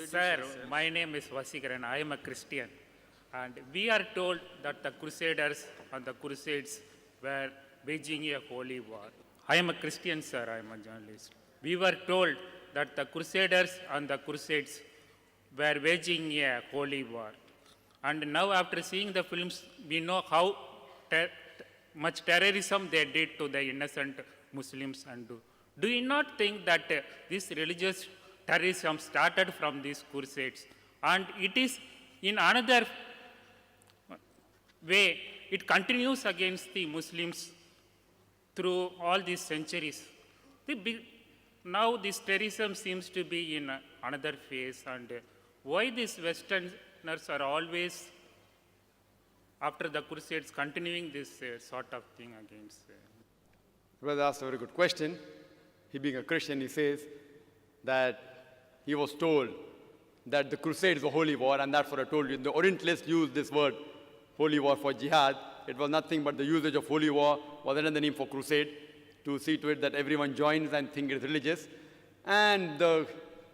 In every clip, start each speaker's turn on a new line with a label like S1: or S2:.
S1: Sir, my name is Vasi Grana. I am a Christian. And we are told that the Crusaders and the crusades were waging a holy war. I am a Christian, sir. I am a journalist. We were told that the Crusaders and the crusades were waging a holy war. And now after seeing the films, we know how much terrorism they did to the innocent Muslims. And do you not think that this religious terrorism started from these crusades? And it is in another way, it continues against the Muslims through all these centuries. Now this terrorism seems to be in another phase, and why these Westerners are always, after the Crusades, continuing this sort of thing against.
S2: Brother asked a very good question. He being a Christian, he says that he was told that the Crusades were holy war, and that's what I told you. The Orientalists used this word, holy war, for jihad. It was nothing but the usage of holy war was another name for crusade, to see to it that everyone joins and think it's religious. And the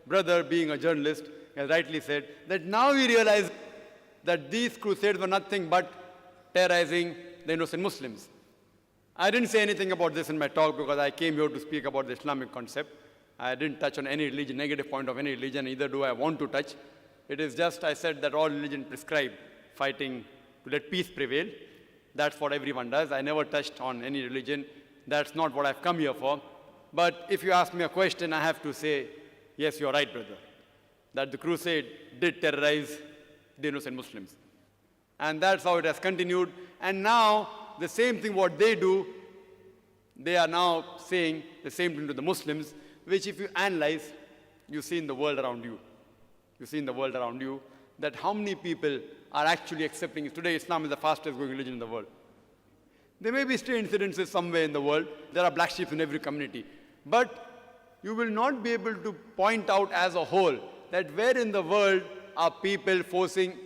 S2: brother, being a journalist, has rightly said that now we realize that these crusades were nothing but terrorizing the innocent Muslims. I didn't say anything about this in my talk because I came here to speak about the Islamic concept. I didn't touch on any religion, negative point of any religion, either do I want to touch. It is just I said that all religion prescribe fighting to let peace prevail. That's what everyone does. I never touched on any religion. That's not what I've come here for. But if you ask me a question, I have to say, yes, you're right, brother, that the crusade did terrorize the innocent Muslims. And that's how it has continued. And now, the same thing what they do, they are now saying the same thing to the Muslims, which if you analyze, you see in the world around you. You see in the world around you that how many people are actually accepting it. Today, Islam is the fastest growing religion in the world. There may be stray incidences somewhere in the world. There are black sheep in every community. But you will not be able to point out as a whole that where in the world are people forcing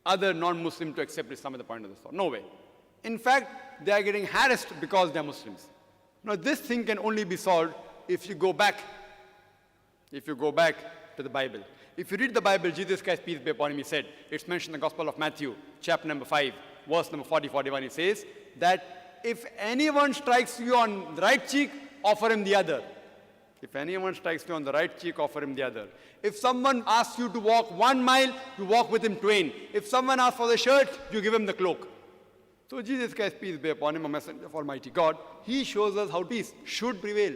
S2: other non-Muslims to accept Islam at the point of the sword. No way. In fact, they are getting harassed because they are Muslims. Now, this thing can only be solved if you go back to the Bible. If you read the Bible, Jesus Christ, peace be upon him, he said, it's mentioned in the Gospel of Matthew, chapter number 5, verse number 40-41, he says that if anyone strikes you on the right cheek, offer him the other. If anyone strikes you on the right cheek, offer him the other. If someone asks you to walk 1 mile, you walk with him twain. If someone asks for the shirt, you give him the cloak. So Jesus Christ, peace be upon him, a messenger of Almighty God, he shows us how peace should prevail.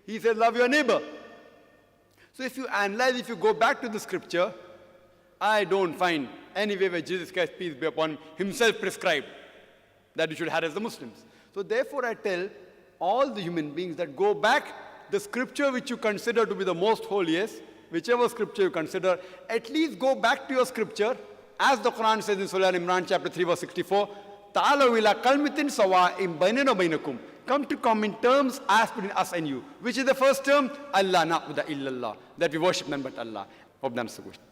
S2: He says, love your neighbor. So if you analyze, if you go back to the scripture, I don't find anywhere where Jesus Christ, peace be upon him, himself prescribed that you should harass the Muslims. So therefore I tell all the human beings that go back, the scripture which you consider to be the most holiest, whichever scripture you consider, at least go back to your scripture, as the Quran says in Surah Al-Imran chapter 3 verse 64, Ta'alaw ila kalmatin sawa'in bainana bainakum. Come to common terms as between us and you. Which is the first term? Allah na'budu illallah. That we worship none but Allah. Hope that's the question.